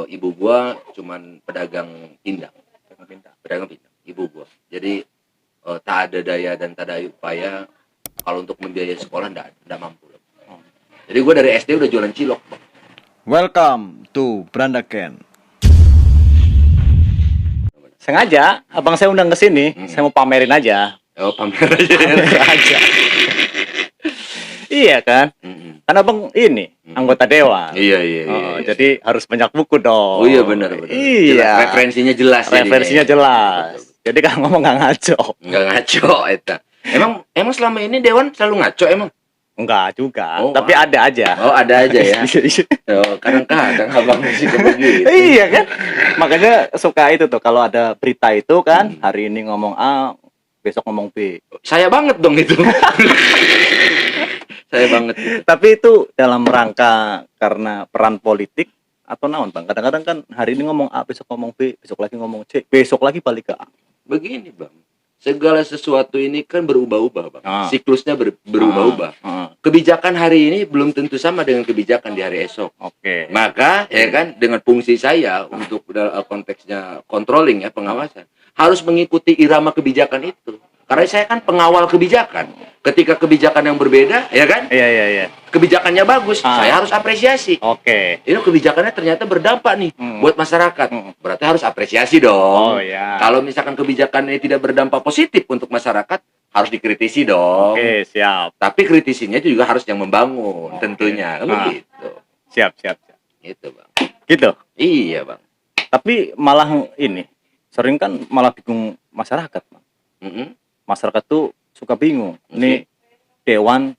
ibu gua cuman pedagang pindang. Pedagang pindang, ibu gua. Jadi tak ada daya dan tak ada upaya kalau untuk membiayai sekolah enggak mampu. Jadi gua dari SD udah jualan cilok, Bang. Welcome to Brandaken. Sengaja abang saya undang ke sini, saya mau pamerin aja. Oh, pamer aja. Pamer aja. Iya kan? Karena abang ini anggota dewan. Iya. Jadi harus banyak buku dong. Oh iya benar. Iya. Jelas, referensinya jelas. Referensinya jelas. Betul. Jadi kalau ngomong nggak ngaco. Nggak ngaco eta. Emang selama ini dewan selalu ngaco emang? Enggak juga, Oh, tapi ada aja. Oh, ada aja ya. Oh, kadang-kadang abang sih begitu. Iya kan? Makanya suka itu tuh kalau ada berita itu kan, hari ini ngomong A, besok ngomong B. Saya banget dong itu. Saya banget. Tapi itu dalam rangka karena peran politik atau naon, Bang? Kadang-kadang kan hari ini ngomong A, besok ngomong B, besok lagi ngomong C, besok lagi balik ke A. Begini, Bang. Segala sesuatu ini kan berubah-ubah, Bang. Siklusnya berubah-ubah. Kebijakan hari ini belum tentu sama dengan kebijakan di hari esok. Oke. Maka ya kan dengan fungsi saya untuk konteksnya controlling ya, pengawasan, harus mengikuti irama kebijakan itu. Karena saya kan pengawal kebijakan. Ketika kebijakan yang berbeda, ya kan? Iya. Kebijakannya bagus, saya harus apresiasi. Oke. Ini kebijakannya ternyata berdampak nih buat masyarakat. Berarti harus apresiasi dong. Oh ya. Kalau misalkan kebijakan ini tidak berdampak positif untuk masyarakat, harus dikritisi dong. Oke, siap. Tapi kritisinya juga harus yang membangun, tentunya. Kan begitu. Siap. Gitu, Bang. Gitu. Iya, Bang. Tapi malah ini sering kan malah bingung masyarakat, Bang. Masyarakat tuh suka bingung. Ini dewan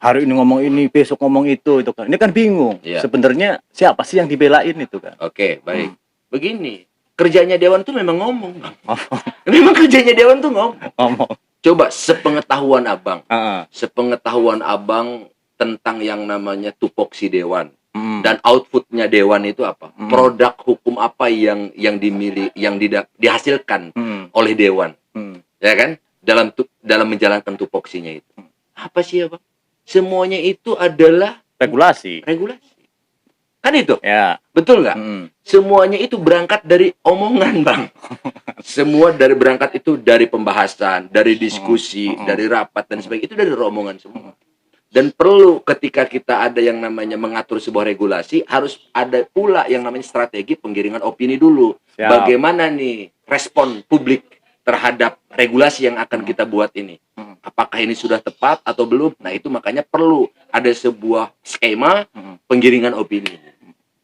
hari ini ngomong ini, besok ngomong itu kan. Ini kan bingung. Sebenarnya siapa sih yang dibelain itu kan? Oke, baik. Begini, kerjanya dewan tuh memang ngomong, Bang. Memang kerjanya dewan tuh ngomong. Coba sepengetahuan abang tentang yang namanya tupoksi dewan dan outputnya dewan itu apa? Produk hukum apa yang dihasilkan oleh dewan, ya kan? Dalam menjalankan tupoksinya itu. Apa sih ya, Bang? Semuanya itu adalah regulasi. Kan itu? Ya. Betul nggak? Semuanya itu berangkat dari omongan, Bang. Semua berangkat itu dari pembahasan, dari diskusi, dari rapat dan sebagainya. Itu dari omongan semua. Dan perlu ketika kita ada yang namanya mengatur sebuah regulasi, harus ada pula yang namanya strategi penggiringan opini dulu. Siap. Bagaimana nih respon publik terhadap regulasi yang akan kita buat ini? Apakah ini sudah tepat atau belum? Nah, itu makanya perlu ada sebuah skema penggiringan opini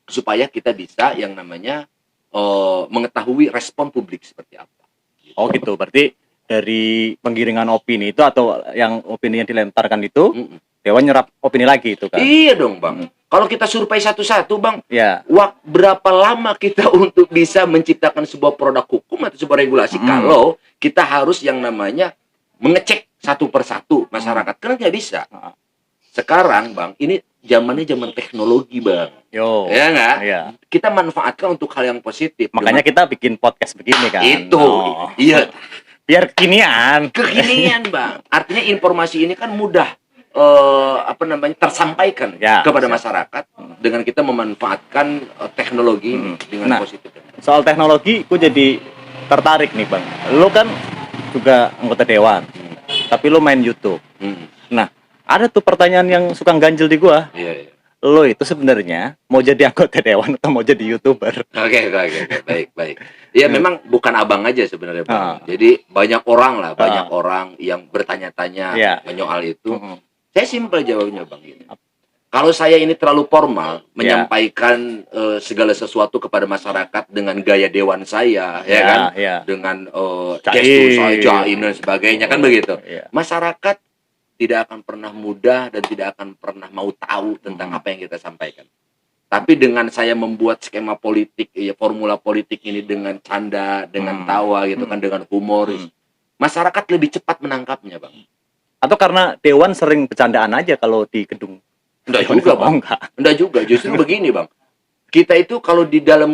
supaya kita bisa yang namanya mengetahui respon publik seperti apa. Oh gitu, berarti dari penggiringan opini itu atau yang opini yang dilemparkan itu, dewan nyerap opini lagi itu kan? Iya dong, Bang. Kalau kita survei satu-satu, Bang, ya. Berapa lama kita untuk bisa menciptakan sebuah produk hukum atau sebuah regulasi kalau kita harus yang namanya mengecek satu persatu masyarakat? Karena nggak bisa. Sekarang, Bang, ini zamannya zaman teknologi, Bang. Yo. Ya nggak? Iya. Kita manfaatkan untuk hal yang positif. Makanya kita bikin podcast begini kan? Itu, iya. Biar kekinian. Bang. Artinya informasi ini kan mudah tersampaikan kepada masyarakat dengan kita memanfaatkan teknologi dengan positif. Soal teknologi, gue jadi tertarik nih, Bang. Lo kan juga anggota dewan, tapi lo main YouTube. Nah, ada tuh pertanyaan yang suka ganjil di gua. Iya. Lo itu sebenarnya mau jadi anggota dewan atau mau jadi YouTuber? Oke, baik. Ya memang bukan abang aja sebenarnya, Bang. Jadi banyak orang yang bertanya-tanya menyoal itu. Saya simpel jawabnya, Bang. Kalau saya ini terlalu formal menyampaikan segala sesuatu kepada masyarakat dengan gaya dewan saya, dengan gestur saya jaim dan sebagainya, kan begitu. Masyarakat tidak akan pernah mudah dan tidak akan pernah mau tahu tentang apa yang kita sampaikan. Tapi dengan saya membuat skema politik, formula politik ini dengan canda, dengan tawa gitu kan, dengan humoris, masyarakat lebih cepat menangkapnya, Bang. Atau karena dewan sering bercandaan aja kalau di gedung? Enggak juga, Bang. Enggak juga. Justru begini, Bang. Kita itu kalau di dalam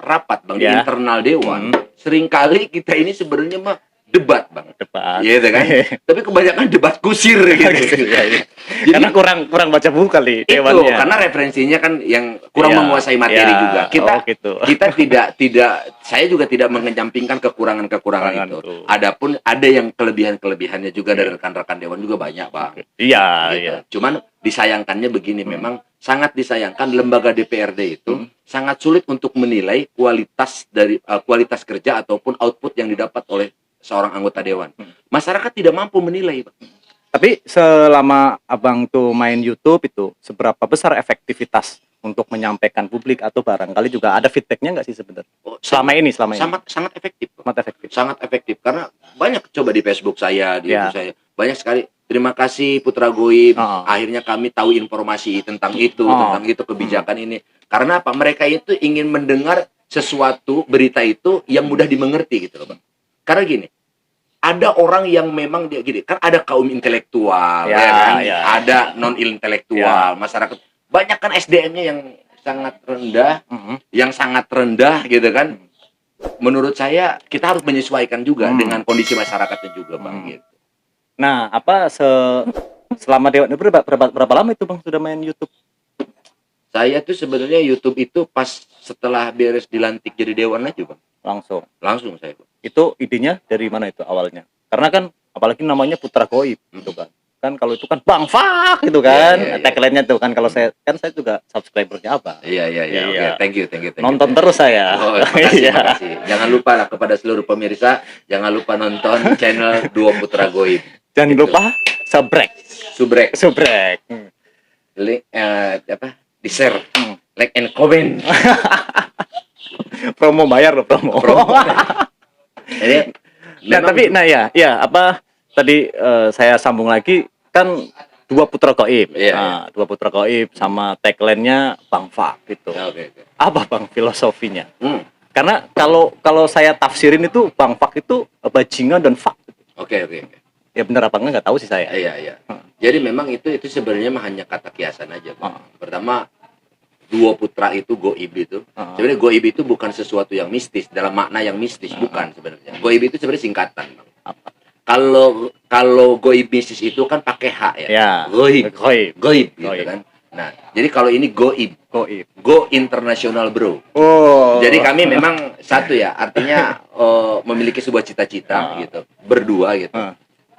rapat, Bang, di internal dewan, seringkali kita ini sebenarnya mah debat bang, Debat. iya kan. Tapi kebanyakan debat kusir gitu. Jadi, Jadi karena kurang baca buku kali itu dewannya. karena referensinya kan yang kurang Iya, menguasai materi iya. juga. Gitu. Kita tidak saya juga tidak mengesampingkan kekurangan-kekurangan itu. Tuh. Adapun ada yang kelebihan-kelebihannya juga dari rekan-rekan dewan juga banyak bang. Iya, Gitu. iya. Cuman disayangkannya begini, memang sangat disayangkan lembaga DPRD itu sangat sulit untuk menilai kualitas dari kualitas kerja ataupun output yang didapat oleh seorang anggota dewan. Masyarakat tidak mampu menilai, Bang. Tapi selama abang tuh main YouTube itu, seberapa besar efektivitas untuk menyampaikan publik atau barangkali juga ada feedbacknya nggak sih sebenarnya? Oh, Selama ini. sangat efektif. Sangat efektif. Sangat efektif karena banyak coba di Facebook saya, di YouTube saya. Banyak sekali. Terima kasih Putra Goib. Akhirnya kami tahu informasi tentang itu kebijakan ini. Karena apa? Mereka itu ingin mendengar sesuatu berita itu yang mudah dimengerti gitu loh, Bang. Karena gini, ada orang yang memang dia gini, kan ada kaum intelektual, kan? Ada non intelektual, masyarakat. Banyak kan SDM-nya yang sangat rendah, gitu kan. Menurut saya kita harus menyesuaikan juga dengan kondisi masyarakatnya juga, Bang. Gitu. Nah, selama dewan itu berapa lama itu Bang sudah main YouTube? Saya tuh sebenarnya YouTube itu pas setelah beres dilantik jadi dewan aja, Bang. Langsung saya, Bang. Itu idenya dari mana itu awalnya? Karena kan apalagi namanya Putra Goib gitu kan. Kan kalau itu kan Bang Fak gitu kan. Tagline-nya tuh kan kalau saya juga subscribernya apa. Iya. Oke. Thank you. Nonton terus saya. Oh, makasih. Jangan lupa lah kepada seluruh pemirsa, jangan lupa nonton channel Duo Putra Goib. Jangan lupa subrek. Link di-share, like and comment. Promo bayar loh, promo. Jadi, tapi tadi saya sambung lagi kan Dua Putra Goib. Dua Putra Goib sama tagline-nya Bang Fak gitu. Okay. Apa Bang filosofinya? Karena kalau saya tafsirin itu Bang Fak itu bajingan dan fak. Oke. Ya benar apa enggak tahu sih saya. Iya. Jadi memang itu sebenarnya hanya kata kiasan aja, Bang. Pertama, Dua Putra itu goib itu. Sebenarnya goib itu bukan sesuatu yang mistis dalam makna yang mistis, bukan sebenarnya. Goib itu sebenarnya singkatan, Bang. Apa? Kalau goib mistis itu kan pakai H ya. Goib gitu kan. Nah, jadi kalau ini goib. Go international, bro. Jadi kami memang satu ya, artinya memiliki sebuah cita-cita gitu, berdua gitu.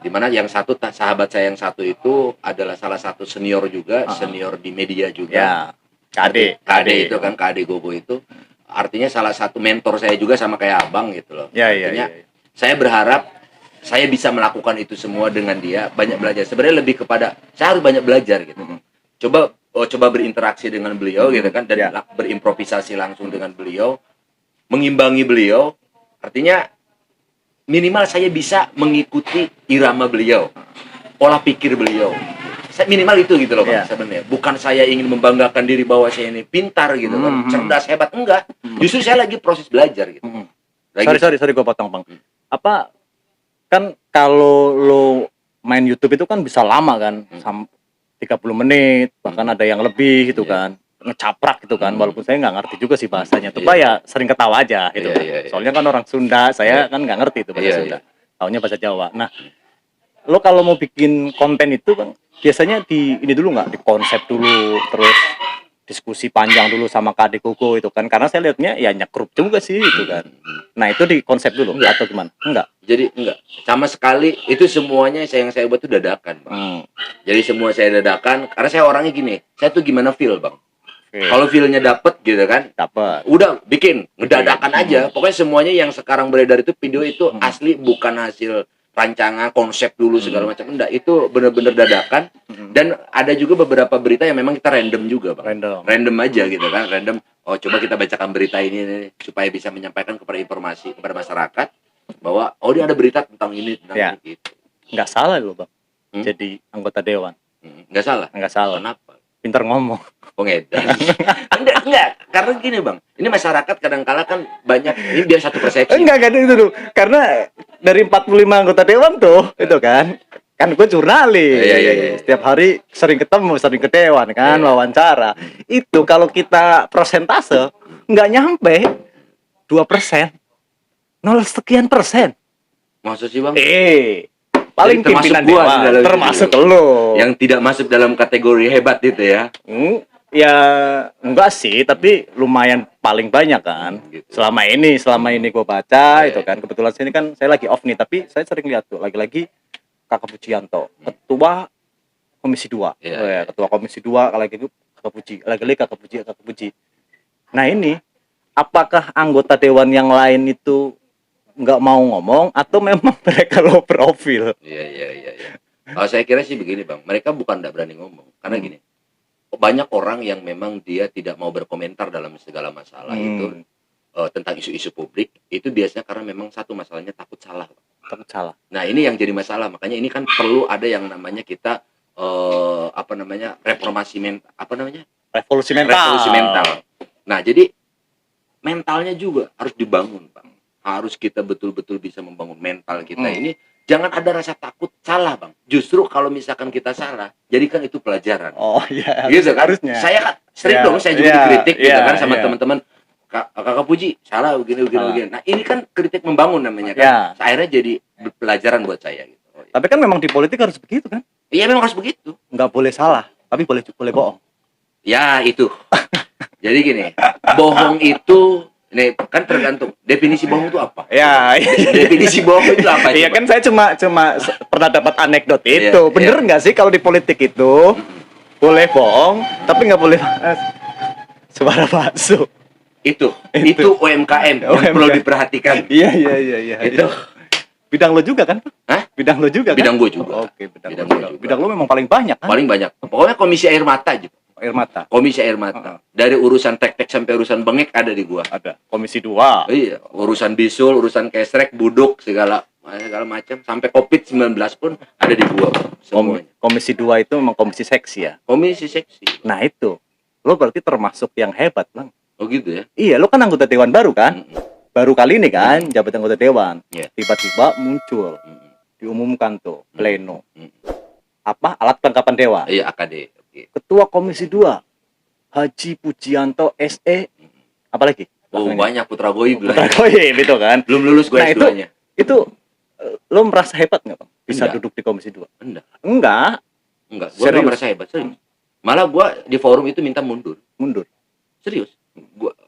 Dimana yang satu sahabat saya yang satu itu adalah salah satu senior juga, senior di media juga. KD itu kan, KD Gogo itu artinya salah satu mentor saya juga sama kayak abang gitu loh. Artinya saya berharap saya bisa melakukan itu semua dengan dia, banyak belajar. Sebenarnya lebih kepada saya harus banyak belajar gitu. Coba berinteraksi dengan beliau gitu kan, dan berimprovisasi langsung dengan beliau, mengimbangi beliau. Artinya minimal saya bisa mengikuti irama beliau, pola pikir beliau. Saya minimal itu gitu loh, Bang, sebenarnya. Bukan saya ingin membanggakan diri bahwa saya ini pintar gitu kan, cerdas, hebat, enggak. Justru saya lagi proses belajar gitu. Sorry gue potong, Bang. Apa kan kalau lo main YouTube itu kan bisa lama kan, 30 menit, bahkan ada yang lebih gitu kan. Ngecaprak gitu kan, walaupun saya nggak ngerti juga sih bahasanya. Tuh ya sering ketawa aja gitu. Soalnya kan orang Sunda, saya kan nggak ngerti itu bahasa Sunda. Taunya bahasa Jawa. Nah, lo kalau mau bikin konten itu Bang, biasanya ini dulu nggak, di konsep dulu, terus diskusi panjang dulu sama Kak Gogo itu kan, karena saya lihatnya ya nyekrup juga sih itu kan. Nah itu di konsep dulu atau gimana? Enggak. Jadi enggak sama sekali, itu semuanya yang saya buat itu dadakan, Bang. Jadi semua saya dadakan karena saya orangnya gini, saya tuh gimana feel, Bang. Kalau feel-nya dapet gitu kan, udah bikin ngedadakan aja. Pokoknya semuanya yang sekarang beredar itu video itu asli, bukan hasil rancangan konsep dulu segala macam, enggak, itu benar-benar dadakan. Dan ada juga beberapa berita yang memang kita random juga, Bang. Random aja gitu kan, random. Coba kita bacakan berita ini supaya bisa menyampaikan informasi kepada masyarakat bahwa dia ada berita tentang ini, tentang ini gitu. Nggak salah loh, Bang. Jadi anggota dewan. Nggak salah. Kenapa? Pintar ngomong. Pengedan. enggak, karena gini, Bang. Ini masyarakat kadang-kala kan banyak, ini biar satu persepsi. Enggak itu dulu. Karena dari 45 anggota dewan tuh, itu kan gue jurnalis. Iya. Setiap hari sering ketemu, sering ke dewan kan, wawancara. Itu kalau kita persentase nggak nyampe 2%. 0 sekian persen. Maksud sih, Bang? Paling jadi termasuk pimpinan gua dewan, di dalam termasuk itu. lo. Yang tidak masuk dalam kategori hebat itu ya. Ya enggak sih, tapi lumayan paling banyak kan. Gitu. Selama ini gue baca itu kan. Kebetulan sini kan saya lagi off nih, tapi saya sering lihat tuh lagi-lagi Kakak Pujianto, ketua Komisi 2. Ketua Komisi 2 lagi-lagi Kakak Puji. Nah, ini apakah anggota dewan yang lain itu nggak mau ngomong atau memang mereka low profil? Iya. Kalau saya kira sih begini, Bang. Mereka bukan nggak berani ngomong karena gini. Banyak orang yang memang dia tidak mau berkomentar dalam segala masalah itu tentang isu-isu publik itu biasanya karena memang satu masalahnya takut salah. Nah, ini yang jadi masalah. Makanya ini kan perlu ada yang namanya kita revolusi mental. Nah, jadi mentalnya juga harus dibangun, Bang. Harus kita betul-betul bisa membangun mental kita ini. Jangan ada rasa takut salah, Bang. Justru kalau misalkan kita salah, jadikan itu pelajaran. Oh iya. Gitu kan? Harusnya. Saya kan sering dong, saya juga dikritik gitu kan sama teman-teman. Kakak Puji, salah begini. Nah, ini kan kritik membangun namanya kan. Akhirnya jadi pelajaran buat saya gitu. Tapi kan memang di politik harus begitu kan? Iya, memang harus begitu. Nggak boleh salah, tapi boleh bohong. Ya, itu. Jadi gini, bohong itu ini kan tergantung definisi bohong itu apa. Definisi bohong itu apa? Iya kan, saya cuma pernah dapat anekdot itu. Bener nggak sih kalau di politik itu boleh bohong tapi nggak boleh suara masuk? Itu UMKM yang perlu diperhatikan. Iya. Itu bidang lo juga kan? Hah? Bidang lo juga kan? Bidang gue juga. Oke, bidang lo memang paling banyak kan? Paling banyak. Pokoknya komisi air mata aja. Komisi air mata. Dari urusan tek-tek sampai urusan bengek ada di gua. Ada. Komisi 2. Iya, urusan bisul, urusan kesrek, buduk, segala macam sampai Covid-19 pun ada di gua. Semuanya. Komisi 2 itu memang komisi seksi ya. Komisi seksi. Nah, itu. Lo berarti termasuk yang hebat, Bang. Oh gitu ya. Iya, lo kan anggota dewan baru kan? Baru kali ini kan jabatan anggota dewan. Tiba-tiba muncul. Diumumkan tuh pleno. Apa? Alat kelengkapan dewan. Iya, AKD. Ketua Komisi 2 Haji Pujianto SE, apalagi? Banyak Putra Goib itu kan. Belum lulus gue S2-nya. Itu lo merasa hebat nggak, Bang? Bisa duduk di Komisi 2? Enggak. Gue nggak merasa hebat, serius. Malah gue di forum itu minta mundur. Serius.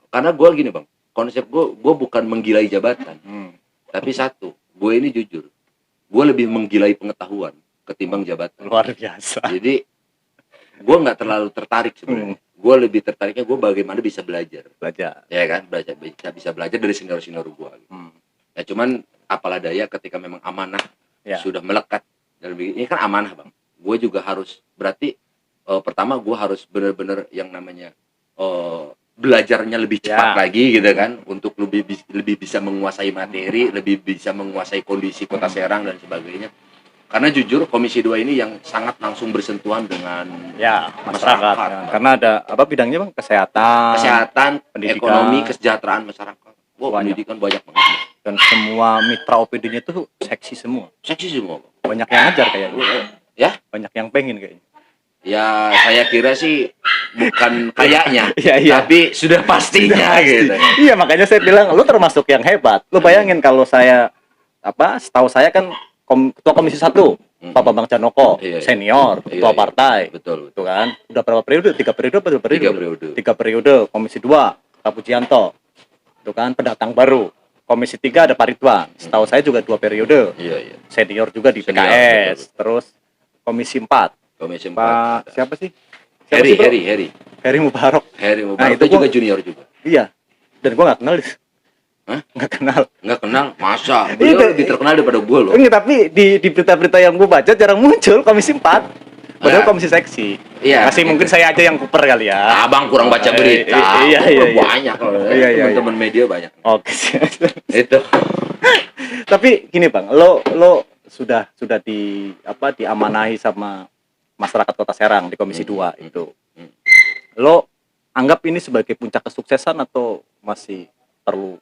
Karena gue gini, Bang. Konsep gue bukan menggilai jabatan. Tapi satu, gue ini jujur. Gue lebih menggilai pengetahuan ketimbang jabatan. Luar biasa. Jadi gue nggak terlalu tertarik sebenarnya. Gue lebih tertariknya gue bagaimana bisa belajar. Ya kan, bisa belajar dari senior gue. Ya cuman apalah daya ketika memang amanah sudah melekat dan ini kan amanah, Bang. Gue juga harus berarti pertama gue harus benar-benar yang namanya belajarnya lebih cepat lagi gitu kan, untuk lebih bisa menguasai materi, lebih bisa menguasai kondisi Kota Serang dan sebagainya. Karena jujur Komisi 2 ini yang sangat langsung bersentuhan dengan masyarakat. Karena ada apa bidangnya, Bang? Kesehatan, pendidikan, ekonomi, kesejahteraan masyarakat. Pendidikan banyak banget. Dan semua mitra OPD-nya tuh seksi semua. Banyak yang ngajar kayaknya. Ya? Banyak yang pengen kayaknya. Ya, saya kira sih bukan kayaknya, tapi sudah pastinya gitu. Iya, makanya saya bilang lu termasuk yang hebat. Lu bayangin kalau saya setahu saya kan Ketua Komisi 1, Pak Bambang Janoko, senior, ketua partai. Betul. Itu kan. Udah berapa periode? 3 periode apa 2 periode? 3 periode. Komisi 2, Pak Pujianto. Itu kan pendatang baru. Komisi 3 ada Pak Ridwan. Setahu saya juga 2 periode. Iya. Senior juga di PKS. Terus Komisi 4. Pak siapa sih? Heri Mubarok. Nah, itu juga junior juga. Iya. Dan gua nggak kenal. Hah? Nggak kenal. Masa? Beliau lebih terkenal daripada gue loh. Enggak, tapi di berita-berita yang gue baca jarang muncul Komisi 4. Padahal komisi seksi. Iya. Masih mungkin saya aja yang kuper kali ya. Abang kurang baca berita. Iya. Banyak loh. Teman-teman media banyak. Oke. Itu. Tapi gini, Bang, lo sudah diamanahi sama masyarakat Kota Serang di Komisi 2 itu. Lo anggap ini sebagai puncak kesuksesan atau masih perlu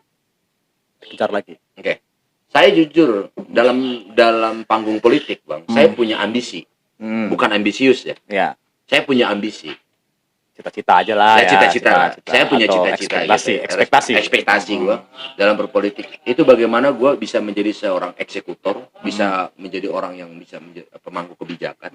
dikejar lagi? Oke. Saya jujur dalam panggung politik, Bang, saya punya ambisi. Bukan ambisius ya. Iya. Saya punya ambisi. cita-cita aja lah ya. Cita-cita lah. Saya punya cita-cita. Ekspektasi gue dalam berpolitik itu bagaimana gue bisa menjadi seorang eksekutor, bisa menjadi orang yang bisa menjadi pemangku kebijakan.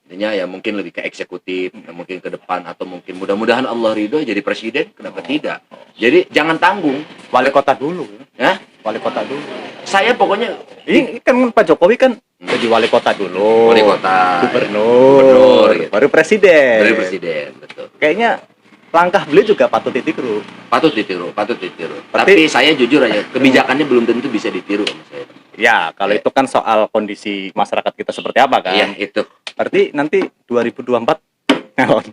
Intinya ya mungkin lebih ke eksekutif, mungkin ke depan, atau mungkin mudah-mudahan Allah ridho jadi presiden, kenapa tidak? Jadi jangan tanggung. Wali kota dulu. Ya? Wali kota dulu. Saya pokoknya ini kan Pak Jokowi kan jadi wali kota dulu. Wali kota, gubernur gitu. Baru presiden. Betul. Kayaknya langkah beliau juga patut ditiru. Patut ditiru. Tapi saya jujur aja, kebijakannya belum tentu bisa ditiru sama saya. Ya, kalau itu kan soal kondisi masyarakat kita seperti apa kan? Iya, itu. Berarti nanti 2024 nyalon.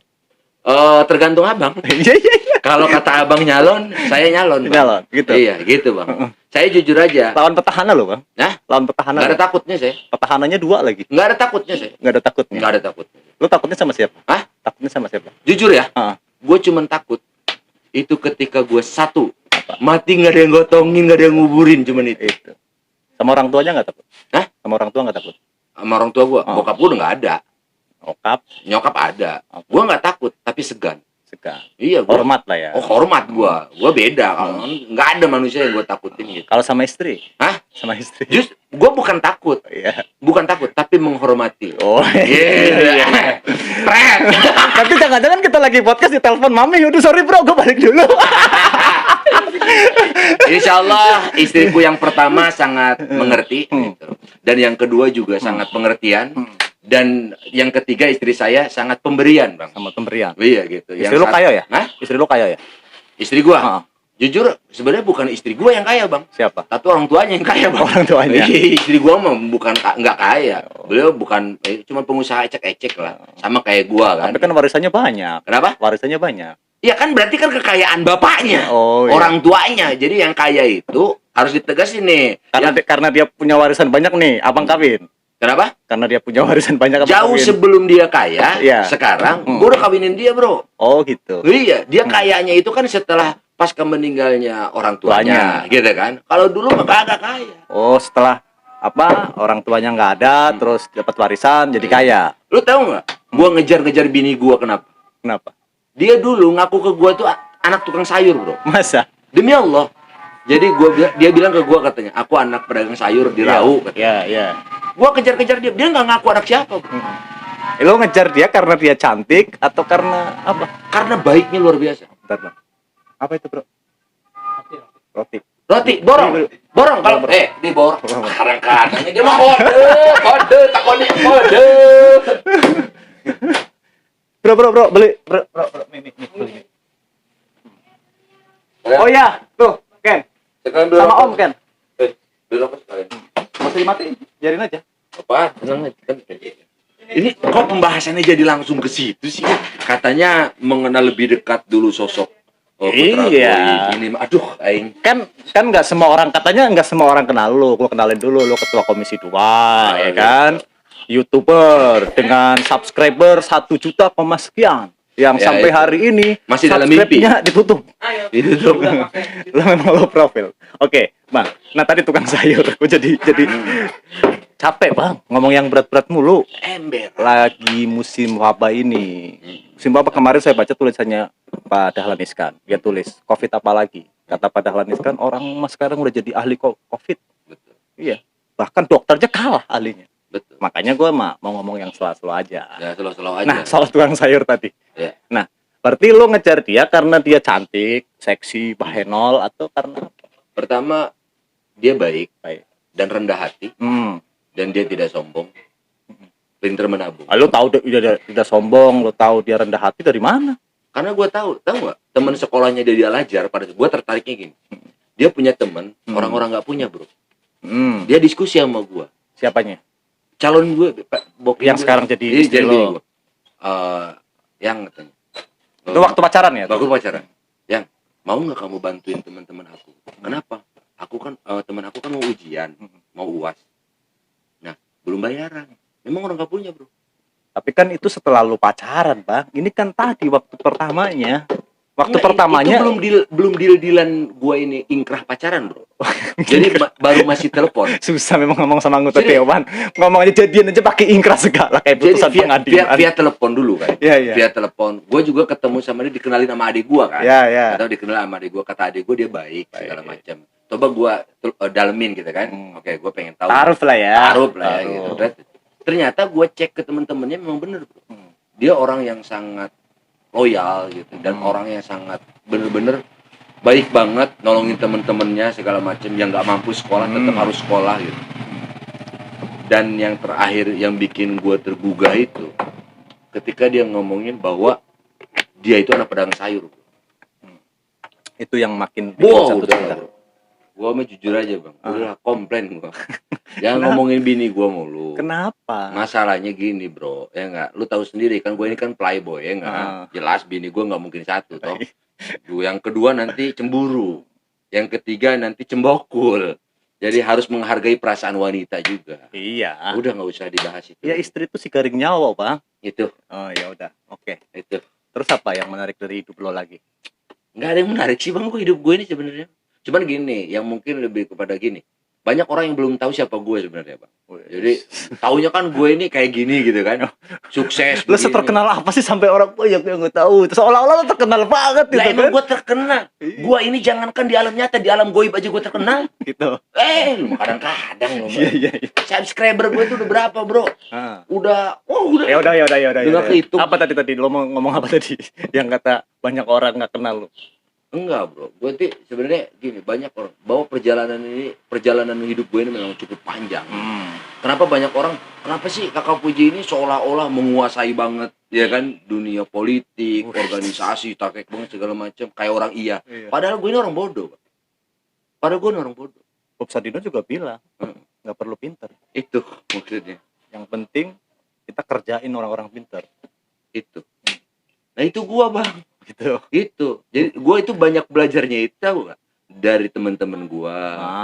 Tergantung abang. Iya. Kalau kata abang nyalon, saya nyalon. Bang. Nyalon, gitu. Iya, gitu bang. Saya jujur aja. Lawan petahana loh bang. Nah, lawan petahana. Nggak ada takutnya saya. Petahananya 2 lagi. Nggak ada takutnya saya. Nggak ada takutnya. Nggak ada takutnya. Lu takutnya sama siapa? Hah? Takutnya sama siapa? Jujur ya. Gue cuman takut itu ketika gue satu mati nggak ada yang gotongin, nggak ada yang nguburin, cuman itu. Sama orang tuanya nggak takut? Hah? Sama orang tua nggak takut? Sama orang tua gue, bokap gue udah nggak ada. Nyokap ada. Gue nggak takut, tapi segan. Iya, gua hormat lah ya. Oh, hormat gue beda. Kalau nggak ada manusia yang gue takutin gitu. Kalau sama istri? Hah? Sama istri? Just gue bukan takut. Iya. Bukan takut, tapi menghormati. Oh iya. Keren. Tapi jangan-jangan kita lagi podcast di telepon mami. Udah sorry bro, gue balik dulu. Insya Allah istriku yang pertama sangat mengerti gitu. Dan yang kedua juga sangat pengertian. Dan yang ketiga istri saya sangat pemberian bang. Sama pemberian. Iya gitu. Istri lu kaya ya? Hah? Istri lu kaya ya? Istri gua. Jujur sebenarnya bukan istri gua yang kaya bang. Siapa? Tapi orang tuanya yang kaya bang. Orang tuanya. Istri gua mah bukan nggak kaya. Beliau bukan cuma pengusaha ecek-ecek lah. Sama kayak gua kan. Tapi kan warisannya banyak. Kenapa? Warisannya banyak. Ya kan berarti kan kekayaan bapaknya. Oh, iya. Orang tuanya. Jadi yang kaya itu harus ditegasin nih. Karena dia punya warisan banyak nih, abang kawin. Kenapa? Karena dia punya warisan banyak. Jauh kawin. Sebelum dia kaya, iya. Sekarang gue udah kawinin dia bro. Oh gitu. Iya, dia kayanya itu kan setelah pasca meninggalnya orang tuanya, gitu kan. Kalau dulu mah kagak kaya. Oh, setelah orang tuanya nggak ada, terus dapat warisan jadi kaya. Lu tahu nggak? Gue ngejar-ngejar bini gue kenapa? Kenapa? Dia dulu ngaku ke gue tuh anak tukang sayur bro. Masa? Demi Allah. Jadi dia bilang ke gue katanya, aku anak pedagang sayur di Rau. Iya. Gua kejar-kejar dia nggak ngaku anak siapa. Lo ngejar dia karena dia cantik atau karena apa? Karena baiknya luar biasa. Bentar, bang. Apa itu bro? Roti, borong kalau di borong. Sekarang katanya dia mah kode, takoni kode. Bro, beli, bro, beli. Oh ya, tuh, Ken. Sama Om Ken. Dulu apa sekalian? Masih dimatiin, biarin aja. Apa? Tenang aja. Ini kok pembahasannya jadi langsung ke situ sih? Katanya mengenal lebih dekat dulu sosok. Iya. Ini, aduh, aing. Kan nggak semua orang kenal lu. Gua kenalin dulu lu ketua komisi 2, ya kan? YouTuber dengan subscriber 1 juta sekian. Yang sampai hari ini masih dalam mimpi. Ditutup. Ditutup. Lo memang lo profil. Oke, Bang. Nah, tadi tukang sayur. Gue jadi capek, Bang. Ngomong yang berat-berat mulu. Ember. Lagi musim wabah ini. Musim wabah kemarin saya baca tulisannya Pak Dahlan Iskan. Dia tulis, Covid apa lagi? Kata Pak Dahlan Iskan, orang mas sekarang udah jadi ahli Covid. Betul. Iya. Bahkan dokternya kalah ahlinya. Betul. Makanya gue mau ngomong yang selo-selo aja. Ya, selo-selo aja. Nah, soal tukang sayur tadi. Ya. Nah, berarti lo ngejar dia karena dia cantik, seksi, bahenol, atau karena apa? Pertama, dia baik. Dan rendah hati. Dan dia tidak sombong. Pinter menabung. Lo tahu dia tidak sombong, lo tahu dia rendah hati dari mana? Karena gue tahu nggak? Teman sekolahnya dia di Al-Azhar, pada gue tertariknya gini. Dia punya teman, orang-orang nggak punya bro. Dia diskusi sama gue. Siapanya? Calon gue, yang gue, sekarang jadi istri lo. Yang katanya. Itu waktu pacaran ya? Waktu pacaran. Yang mau nggak kamu bantuin teman-teman aku? Kenapa? Aku kan teman aku kan mau ujian, mau UAS. Nah, belum bayaran. Memang orang nggak punya bro. Tapi kan itu setelah lu pacaran, Bang. Ini kan tadi waktu pertamanya. Waktu Enggak, pertamanya itu belum deal-dealan gue ini ingkrah pacaran, bro. Jadi baru masih telepon. susah memang ngomong sama anggota Serius? dewan. Ngomong aja jadian aja pakai ingkrah segala kayak Jadi putusan pengadilan. via telepon dulu kan. Iya. Via telepon. Gue juga ketemu sama dia, dikenalin sama adik gue kan. Iya. Atau dikenal sama adik gue, kata adik gue dia baik. Segala macam. Coba gue dalemin gitu kan. Oke, gue pengen tahu. Taruh lah ya gitu. Ternyata gue cek ke temen-temennya memang bener, bro. Dia orang yang sangat loyal gitu dan orang yang sangat bener-bener baik banget, nolongin temen-temennya segala macam, yang nggak mampu sekolah tetap harus sekolah gitu. Dan yang terakhir yang bikin gue tergugah itu ketika dia ngomongin bahwa dia itu anak pedagang sayur. Itu yang makin bikin satu cinta. Gue mah jujur aja bang, udah komplain gue. Jangan ngomongin bini gue mulu. Kenapa? Masalahnya gini bro, ya nggak, lu tahu sendiri kan gue ini kan playboy ya nggak, jelas bini gue nggak mungkin satu toh. Yang kedua nanti cemburu, yang ketiga nanti cembokul, jadi harus menghargai perasaan wanita juga. Iya. Udah nggak usah dibahas itu. Ya istri itu si garing nyawa bang. Itu. Oh ya udah, oke. Itu. Terus apa yang menarik dari hidup lo lagi? Nggak ada yang menarik sih bang, gue hidup gue ini sebenarnya. Cuman gini, yang mungkin lebih kepada gini. Banyak orang yang belum tahu siapa gue sebenarnya bang. Jadi taunya kan gue ini kayak gini gitu kan, sukses. Lo terkenal apa sih sampai orang banyak yang nggak tahu? Seolah-olah lo terkenal banget gitu lah, kan? emang gue terkenal. Gue ini jangankan di alam nyata, di alam goib aja gue terkenal. Gitu. Lu kadang-kadang lo. Iya. Subscriber gue itu udah berapa bro? Udah. Ya udah. Udah kehitung. Apa tadi lo mau ngomong apa tadi? Yang kata banyak orang nggak kenal lo. Enggak bro, gue tuh sebenarnya gini, banyak orang bahwa perjalanan hidup gue ini memang cukup panjang. Kenapa banyak orang, kenapa sih kakak Puji ini seolah-olah menguasai banget ya kan dunia politik, organisasi, takek banget segala macam, kayak orang iya. Padahal gue ini orang bodoh. Bob Sadino juga bilang nggak perlu pintar. Itu maksudnya. Yang penting kita kerjain orang-orang pintar. Itu. Nah itu gue bang. Gitu. Jadi gue itu banyak belajarnya itu tahu gak? Dari teman-teman gue,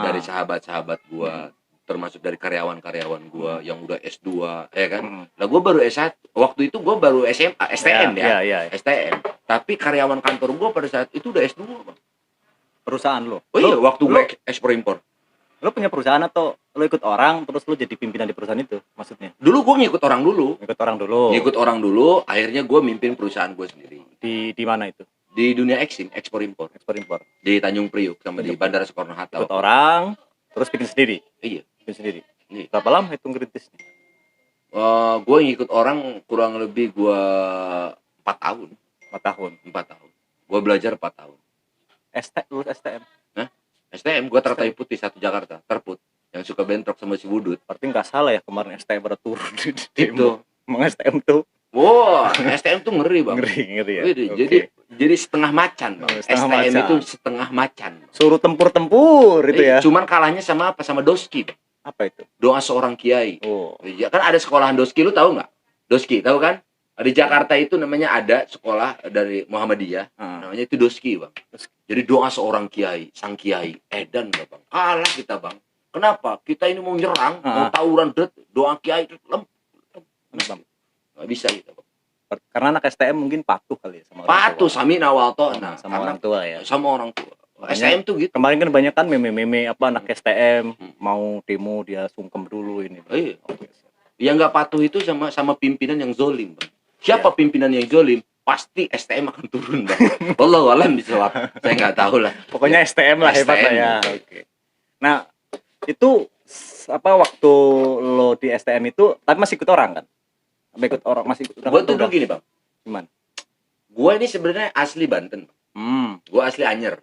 dari sahabat-sahabat gue, termasuk dari karyawan-karyawan gue yang udah S2 ya kan. Lah gue baru S1. Waktu itu gue baru SMA, STM ya. STM. Tapi karyawan kantor gue pada saat itu udah S2 bang. Perusahaan lo? Oh iya, waktu gue ekspor impor. Lo punya perusahaan atau lo ikut orang terus lo jadi pimpinan di perusahaan itu maksudnya? Dulu gue ngikut orang dulu. Akhirnya gue mimpin perusahahan gue sendiri. Di mana itu? Di dunia ekspor impor. Di Tanjung Priuk sama di Bandara Soekarno-Hatta. Ikut orang terus bikin sendiri. Iya. Bikin sendiri. Iya. Berapa lama hitung ngerintisnya? Gue ngikut orang kurang lebih gue 4 tahun. 4 tahun. Gue belajar 4 tahun. Lulus STM. STM gue Teratai Putih 1 Jakarta, terput yang suka bentrok sama si Budut. Berarti nggak salah ya kemarin STM pada turun di itu. Emang STM tuh. Wah, STM tuh ngeri bang. Ngeri ya. Jadi setengah macan bang. STM itu setengah macan. Suruh tempur itu ya. Cuman kalahnya sama apa? Sama Doski. Bang. Apa itu? Doa seorang kiai. Ya, kan ada sekolahan Doski, lu tahu nggak? Doski, tahu kan? Di Jakarta itu namanya ada sekolah dari Muhammadiyah, namanya itu Doski bang. Jadi doa seorang kiai, sang kiai, edan bang. Kalah kita bang. Kenapa? Kita ini mau nyerang, mau tawuran, doa kiai lempem. Nggak bisa kita bang. Karena anak STM mungkin patuh kali ya sama orang tua. Patuh, sami nawal toh. Nah, sama orang tua ya. Sama orang tua. STM tuh gitu. Kemarin kan banyak kan meme-meme apa anak STM mau demo dia sungkem dulu ini. Iya. Yang nggak patuh itu sama pimpinan yang zolim bang. Siapa pimpinan yang zolim? Pasti STM akan turun bang. Wallahu alam bisawab. Saya nggak tahu lah. Pokoknya STM lah hebatnya ya. Oke. Nah itu apa waktu lo di STM itu tapi masih ikut orang kan? Ikut orang masih ikut orang. Gue tuh dulu gini bang. Gimana? Gue ini sebenarnya asli Banten. Gue asli Anyer.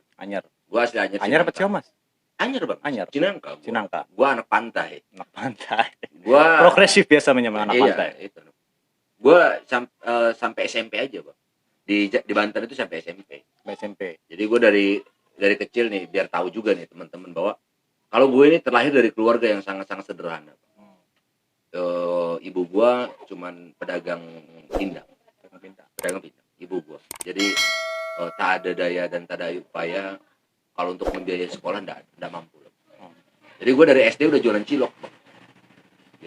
Gue asli Anyer. Anyer apa Ciamas? Anyer bang. Anyer. Cinangka. Gue anak pantai. Gue progresif biasa menyamakan anak pantai. Itu. Gue sampai SMP aja bang. Di Banten itu sampai SMP. Jadi gue dari kecil nih biar tahu juga nih teman-teman bahwa kalau gue ini terlahir dari keluarga yang sangat-sangat sederhana. Ibu gue cuman pedagang pindang. Ibu gue. Jadi tak ada daya dan tak ada upaya kalau untuk membiayai sekolah enggak mampu. Jadi gue dari SD udah jualan cilok bang.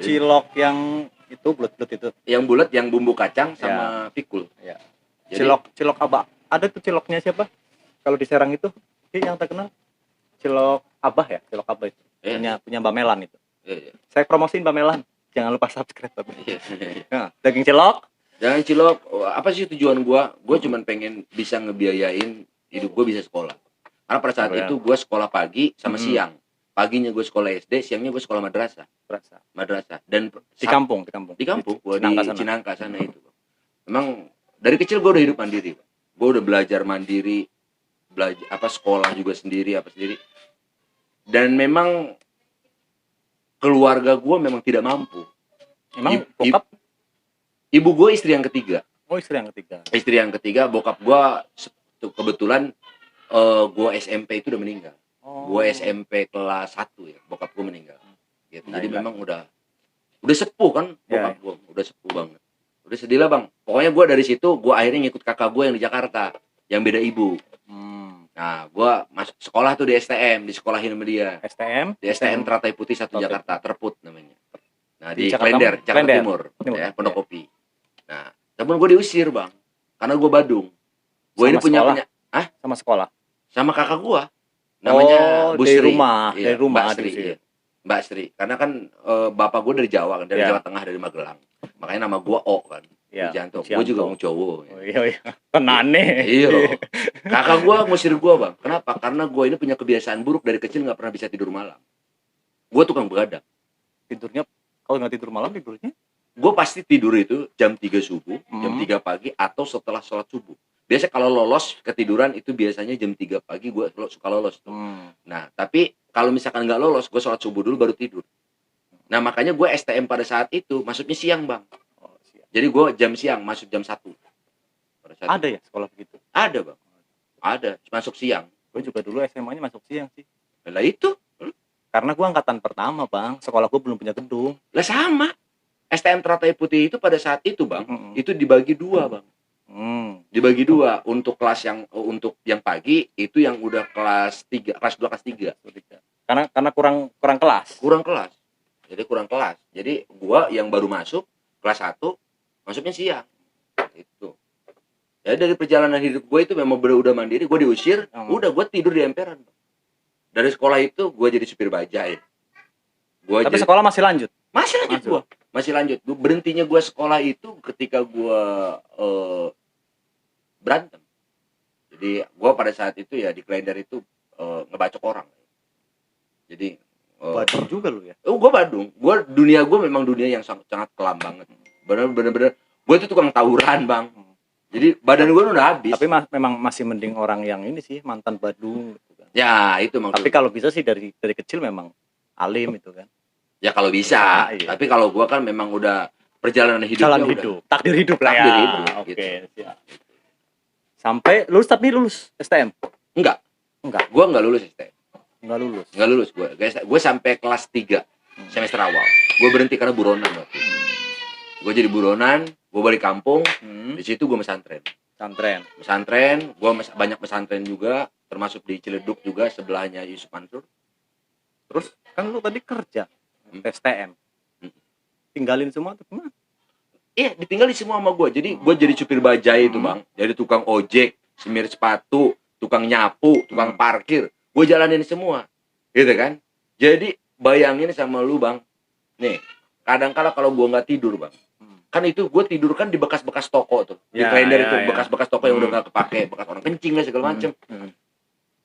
Cilok yang itu bulat-bulat itu. Yang bulat yang bumbu kacang sama pikul. Ya. Cilok abak. ada tuh ciloknya siapa? Kalau di Serang itu yang terkenal cilok Abah ya, cilok Abah itu. Punya Mbak Melan itu. Saya promosiin Mbak Melan. Jangan lupa subscribe tapi. Nah, daging cilok. Jangan cilok, apa sih tujuan gua? Gua cuman pengen bisa ngebiayain hidup gua bisa sekolah. Karena pada saat itu gua sekolah pagi sama siang. Paginya gua sekolah SD, siangnya gua sekolah madrasah. Madrasah. Dan di kampung. Di kampung, gua di Cinangka sana itu. Memang dari kecil gua udah hidup mandiri, Bang. Gua udah belajar mandiri, belajar sekolah juga sendiri, sendiri. Dan memang keluarga gua memang tidak mampu. Emang bokap? Ibu gue istri yang ketiga. Oh, istri yang ketiga. Istri yang ketiga, bokap gue kebetulan gue SMP itu udah meninggal. Gue SMP kelas 1 ya, bokap gue meninggal. Gitu. Jadi memang udah sepuh kan bokap gue, udah sepuh banget. Udah sedih lah, Bang. Pokoknya gue dari situ gue akhirnya ngikut kakak gue yang di Jakarta, yang beda ibu. Nah, gue masuk sekolah tuh di STM, disekolahin sama dia. STM? Di STM Teratai Putih 1 Jakarta, Terput namanya. Nah, di Klender, Jakarta Timur. Ya, Pondok Kopi. Nah, temen gue diusir, Bang, karena gue Badung. Gue ini punya sama sekolah, sama kakak gue, namanya Bu Sri. Dari rumah Mbak Sri. Iya. Mbak Sri, karena kan bapak gue dari Jawa kan, dari Jawa Tengah, dari Magelang. Makanya nama gue O kan, Wijanto. Gue juga orang cowok. Iya. Tenane. Iya. Kakak gue ngusir gue, Bang. Kenapa? Karena gue ini punya kebiasaan buruk dari kecil nggak pernah bisa tidur malam. Gue tukang begadang. Tidurnya kalau nggak tidur malam tidurnya? Gue pasti tidur itu jam 3 subuh, jam 3 pagi atau setelah sholat subuh. Biasa kalau lolos ketiduran itu biasanya jam 3 pagi gue suka lolos tuh. Nah, tapi kalau misalkan nggak lolos, gue sholat subuh dulu baru tidur. Nah, makanya gue STM pada saat itu masuknya siang, Bang. Jadi gue jam siang, masuk jam 1. Ada ya sekolah begitu? Ada, Bang. Ada, masuk siang. Gue juga dulu SMA-nya masuk siang sih. Lah itu. Karena gue angkatan pertama, Bang. Sekolah gue belum punya gedung. Lah sama. STM Teratai Putih itu pada saat itu, Bang, itu dibagi 2, Bang. Dibagi 2 untuk kelas yang pagi itu yang udah kelas 3, kelas 2, kelas 3. Karena kurang kelas. Kurang kelas. Jadi gua yang baru masuk kelas 1 masuknya siang. Itu. Jadi dari perjalanan hidup gue itu memang udah mandiri, gue diusir, udah gue tidur di emperan. Dari sekolah itu gue jadi supir bajai. Tapi sekolah masih lanjut? Masih lanjut. Berhentinya gue sekolah itu ketika gue berantem. Jadi gue pada saat itu ya di Klender itu ngebacok orang. Jadi Badung juga lu ya? Gue Badung. Dunia gue memang dunia yang sangat kelam banget. Bener-bener. Gue itu tukang tawuran, Bang. Jadi badan gue udah habis. Tapi memang masih mending orang yang ini sih, mantan Badung gitu kan. Ya, itu maksudnya. Tapi kalau bisa sih dari kecil memang alim itu kan. Ya kalau bisa. Tapi kalau gue kan memang udah perjalanan hidupnya takdir hidup lah ya. Takdir hidup. Oke, siap. Sampai lulus tapi lulus STM? Enggak. Gue enggak lulus STM. Enggak lulus gue. Gue sampai kelas 3 semester awal. Gue berhenti karena buronan waktu itu. Gue jadi buronan, gue balik kampung. Di situ gue pesantren. Gue banyak pesantren juga, termasuk di Ciledug juga sebelahnya Yusuf Mansur. Terus kan lu tadi kerja STM. Tinggalin semua atau gimana? Iya, ditinggalin semua sama gue. Jadi gue jadi supir bajai itu, Bang. Jadi tukang ojek, semir sepatu, tukang nyapu, tukang parkir. Gue jalanin semua. Gitu kan? Jadi bayangin sama lu, Bang. Nih, kadang-kala kalau gue nggak tidur, Bang. Kan itu gue tidur kan di bekas-bekas toko tuh. Di Klender itu, bekas-bekas toko yang udah nggak kepake. Bekas orang kencing lah segala macem.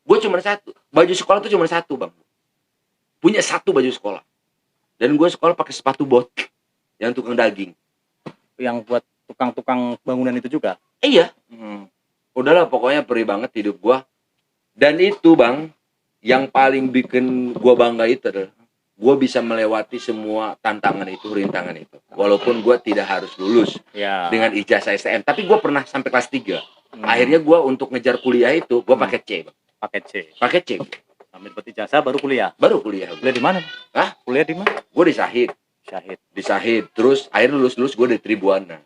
Gue cuma satu. Baju sekolah tuh cuma satu, Bang. Punya satu baju sekolah. Dan gue sekolah pakai sepatu bot. Yang tukang daging. Yang buat tukang-tukang bangunan itu juga? Iya. Udahlah pokoknya perih banget hidup gua. Dan itu, Bang, yang paling bikin gua bangga itu adalah gua bisa melewati semua tantangan itu, rintangan itu. Walaupun gua tidak harus lulus dengan ijazah STM, tapi gua pernah sampai kelas 3. Akhirnya gua untuk ngejar kuliah itu gua pakai C, Bang. Pakai C. Sambil dapat ijazah baru kuliah. Kuliah di mana? Kuliah di mana? Gua di Syahid. Terus akhirnya lulus gue di Tribuana.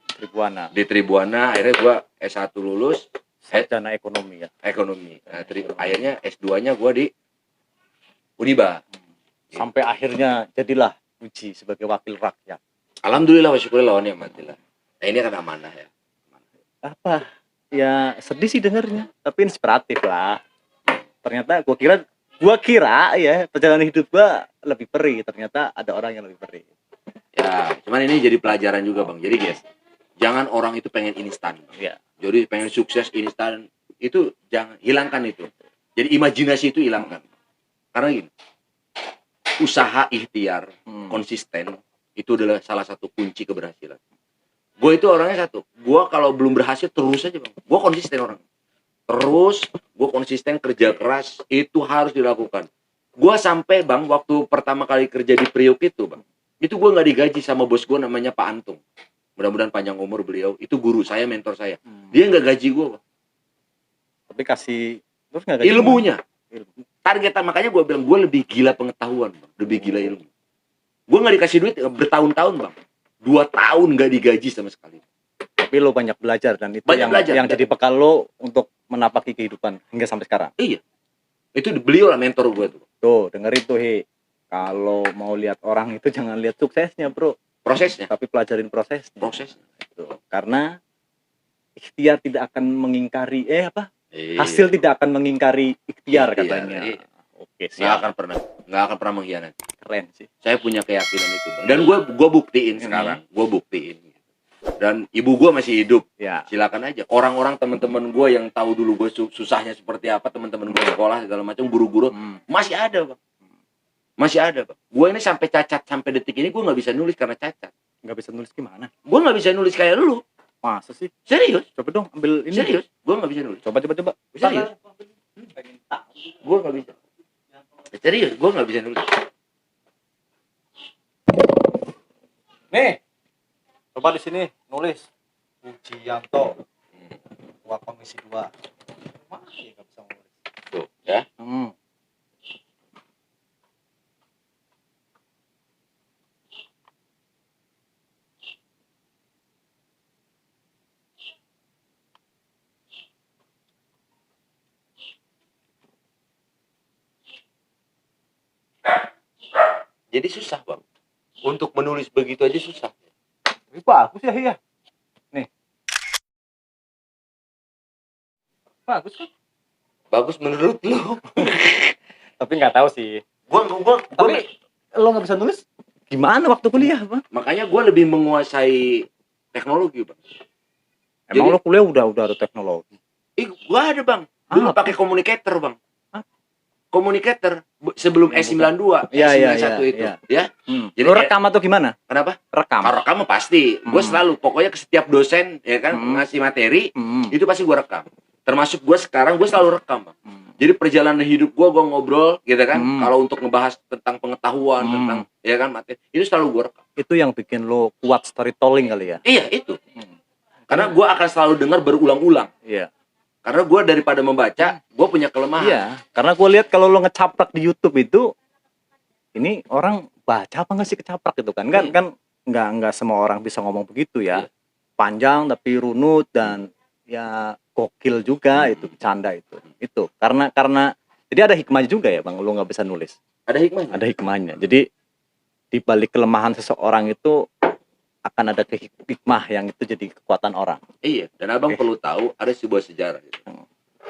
Di Tribuana akhirnya gue S1 lulus. Sarjana ekonomi ya. Nah, akhirnya S2-nya gue di Uniba. Sampai akhirnya jadilah Uji sebagai wakil rakyat. Alhamdulillah wa syukurillah wa ni'matillah. Nah, ini kan amanah ya. Apa ya sedih sih dengernya, tapi inspiratif lah. Ternyata gua kira ya perjalanan hidup gua lebih perih, ternyata ada orang yang lebih perih. Ya, cuman ini jadi pelajaran juga Bang. Jadi guys, jangan orang itu pengen instan. Ya. Jadi pengen sukses instan, itu jangan, hilangkan itu. Jadi imajinasi itu hilangkan. Karena gini, usaha ikhtiar, konsisten, itu adalah salah satu kunci keberhasilan. Gue itu orangnya satu, gue kalau belum berhasil terus aja Bang. Gue konsisten orang. Terus, gue konsisten kerja keras, itu harus dilakukan. Gue sampai Bang, waktu pertama kali kerja di Priok itu Bang, itu gue nggak digaji sama bos gue namanya Pak Antung. Mudah-mudahan panjang umur beliau, itu guru saya, mentor saya. Dia nggak gaji gue Bang. Tapi kasih terus nggak gaji Ilmunya. Targetan, makanya gue bilang gue lebih gila pengetahuan Bang. Lebih gila ilmu. Gue nggak dikasih duit bertahun-tahun Bang. 2 tahun nggak digaji sama sekali. Tapi lo banyak belajar dan itu Banyak belajar. yang jadi bekal lo untuk menapaki kehidupan hingga sampai sekarang. Iya. Itu beliau lah mentor gue tuh. Tuh, dengerin tuh kalau mau lihat orang itu jangan lihat suksesnya, Bro. Prosesnya. Tapi pelajarin prosesnya. Prosesnya. Tuh. Karena ikhtiar tidak akan mengingkari hasil tidak akan mengingkari ikhtiar katanya. Iya. Oke, siap. Nggak akan pernah mengkhianati. Keren sih. Saya punya keyakinan itu Bang. Dan gue buktiin sekarang. Gue buktiin. Dan ibu gue masih hidup. Ya. Silakan aja. Orang-orang teman-teman gue yang tahu dulu gue susahnya seperti apa, teman-teman gue sekolah segala macam, guru-guru masih ada Bang. Masih ada Bang. Gue ini sampai cacat sampai detik ini gue nggak bisa nulis karena cacat. Nggak bisa nulis gimana? Gue nggak bisa nulis kayak lu. Masa sih? Serius? Coba dong ambil ini. Serius? Gue nggak bisa nulis. Coba. Serius? Gue nggak bisa. Serius? Gue nggak bisa nulis. Nih, coba di sini nulis Pujianto, Ketua Komisi 2. Masih nggak bisa nulis. Tuh, ya. Jadi susah Bang. Untuk menulis begitu aja susah. Ini bagus ya. Nih. Bagus kan? Bagus menurut lu. Tapi nggak tahu sih. Tapi lo nggak bisa nulis gimana waktu kuliah, Bang? Makanya gue lebih menguasai teknologi Bang. Emang lo kuliah udah ada teknologi? Gue ada Bang. Dulu pakai communicator Bang. Communicator sebelum S92, S91 itu, ya. Jadi lo rekam atau gimana? Kenapa? Rekam. Kalau rekam pasti. Gue selalu, pokoknya ke setiap dosen ya kan ngasih materi, itu pasti gue rekam. Termasuk gue sekarang gue selalu rekam, Bang. Jadi perjalanan hidup gue ngobrol, gitu kan. Kalau untuk ngebahas tentang pengetahuan, tentang ya kan materi, itu selalu gue rekam. Itu yang bikin lo kuat storytelling kali ya? Iya itu. Karena gue akan selalu dengar berulang-ulang. Iya. Karena gue daripada membaca, gue punya kelemahan. Iya, karena gue lihat kalau lo ngecaprak di YouTube itu, ini orang baca apa nggak sih kecaprak gitu kan? Kan nggak semua orang bisa ngomong begitu ya. Panjang tapi runut dan ya gokil juga itu, bercanda itu. Itu karena jadi ada hikmahnya juga ya Bang, lo nggak bisa nulis. Ada hikmahnya. Ada hikmahnya. Jadi di balik kelemahan seseorang itu akan ada hikmah yang itu jadi kekuatan orang. Iya, dan abang perlu tahu ada sebuah sejarah. Gitu.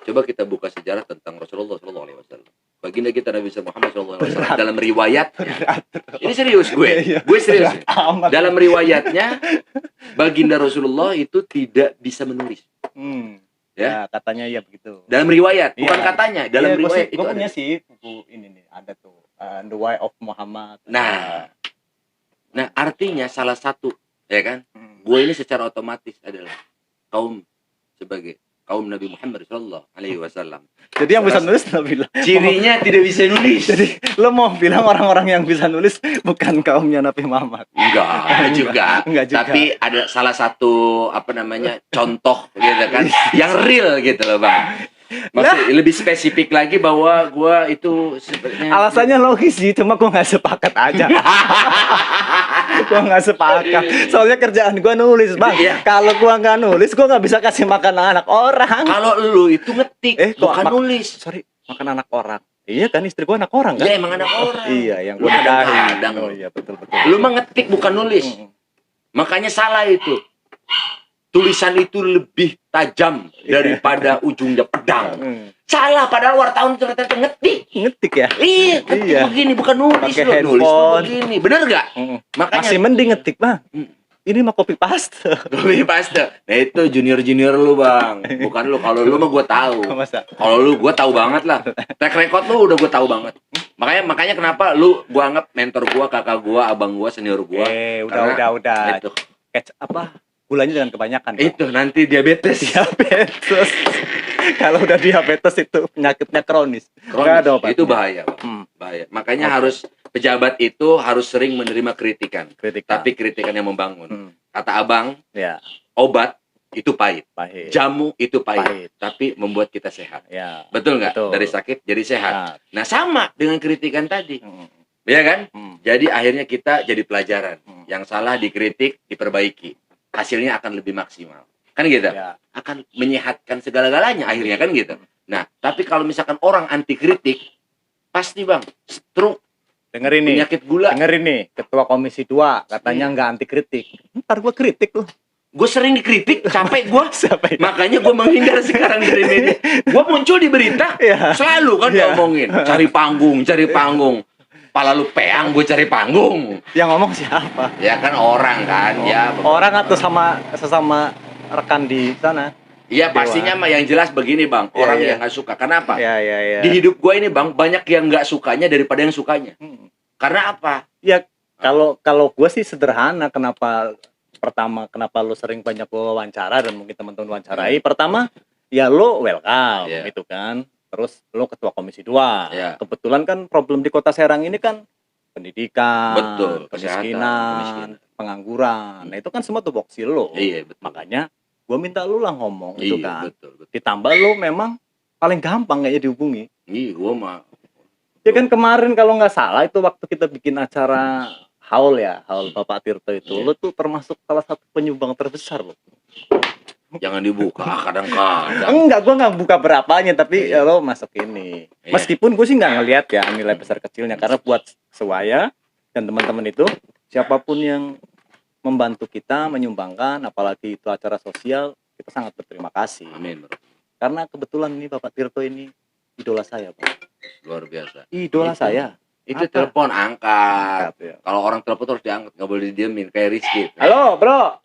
Coba kita buka sejarah tentang Rasulullah SAW. Baginda kita Nabi Muhammad SAW dalam riwayat. Ini serius gue serius. Dalam riwayatnya, baginda Rasulullah itu tidak bisa menulis. Ya, katanya ya begitu. Dalam riwayat, bukan katanya. Dalam riwayat itu punya sih buku ini nih, ada tuh The Way of Muhammad. Nah, artinya salah satu ya kan, gue ini secara otomatis adalah sebagai kaum Nabi Muhammad Sallallahu Alaihi Wasallam. Jadi yang bisa nulis lo bilang cirinya tidak bisa nulis. Jadi lo mau bilang orang-orang yang bisa nulis bukan kaumnya Nabi Muhammad? Enggak juga. Tapi ada salah satu contoh gitu kan, yang real gitu loh Bang. Maksudnya lebih spesifik lagi bahwa gua itu sebenarnya alasannya logis sih, cuma gua nggak sepakat aja. Gua nggak sepakat. Soalnya kerjaan gua nulis Bang. Kalau gua nggak nulis, gua nggak bisa kasih makan anak orang. Kalau lu itu ngetik, bukan nulis. Sorry, makan anak orang. Iya kan, istri gua anak orang kan? Iya emang anak orang. Iya, yang gua nikahin. Oh iya betul. Lu mah ngetik bukan nulis. Makanya salah itu. tulisan itu lebih tajam daripada ujungnya pedang. Salah, padahal wartawan ternyata ngetik ya. Iya, ketik begini, bukan nulis pakai loh. Nulis tuh handphone begini, bener gak? Makanya masih mending ngetik bang. Ini mah copy paste. Copy paste. Nah itu junior lu bang, bukan lu. Kalau lu mah gue tahu. Kalau lu gue tahu banget lah. Track record lu udah gue tahu banget. Makanya kenapa lu gue anggap mentor gue, kakak gue, abang gue, senior gue. Udah. Itu. Apa? Gulanya jangan kebanyakan. Itu nanti diabetes. Kalau udah diabetes itu penyakitnya kronis. Itu bahaya, Bang. Bahaya. Makanya harus pejabat itu harus sering menerima kritikan. Tapi kritikan yang membangun. Kata abang, obat itu pahit. Jamu itu pahit. Tapi membuat kita sehat. Betul nggak? Dari sakit jadi sehat. Nah sama dengan kritikan tadi. Iya kan? Jadi akhirnya kita jadi pelajaran. Yang salah dikritik, diperbaiki. Hasilnya akan lebih maksimal. Kan gitu? Akan menyehatkan segala-galanya akhirnya kan gitu. Nah, tapi kalau misalkan orang anti kritik, pasti bang, stroke, penyakit gula. Denger ini, Ketua Komisi 2 katanya nggak anti kritik. Ntar gue kritik loh. Gue sering dikritik, capek gue. Makanya gue menghindar sekarang dari ini. Gue muncul di berita, selalu kan diomongin. Cari panggung. Pala lu peang, gue cari panggung. Yang ngomong siapa? Ya kan orang kan. Orang atau sesama rekan di sana? Iya pastinya mah yang jelas begini bang. Orang yang nggak suka. Kenapa? Iya. Di hidup gue ini bang, banyak yang nggak sukanya daripada yang sukanya. Karena apa? Ya kalau gue sih sederhana. Pertama kenapa lo sering banyak wawancara dan mungkin teman-teman wawancarai. Pertama ya lo welcome itu kan. Terus lo Ketua Komisi 2. Kebetulan kan problem di Kota Serang ini kan pendidikan, kemiskinan, pengangguran. Nah itu kan semua tupoksi lo. Makanya gue minta lu lah ngomong itu kan. Betul. Ditambah lu memang paling gampang kayaknya dihubungi. Gue mah. Ya kan kemarin kalau nggak salah itu waktu kita bikin acara haul Bapak Tirto itu, lu tuh termasuk salah satu penyumbang terbesar lo. Jangan dibuka kadang-kadang. Enggak, gue nggak buka berapanya tapi lo masuk ini. Meskipun gue sih nggak ngelihat ya nilai besar kecilnya karena buat Sewaya dan teman-teman itu siapapun yang membantu kita menyumbangkan, apalagi itu acara sosial, kita sangat berterima kasih. Amin, bro. Karena kebetulan ini Bapak Tirto ini idola saya, Pak. Luar biasa. Idola saya. Itu telepon angkat. Kalau orang telepon harus diangkat, nggak boleh didiemin kayak Rizky. Halo, bro.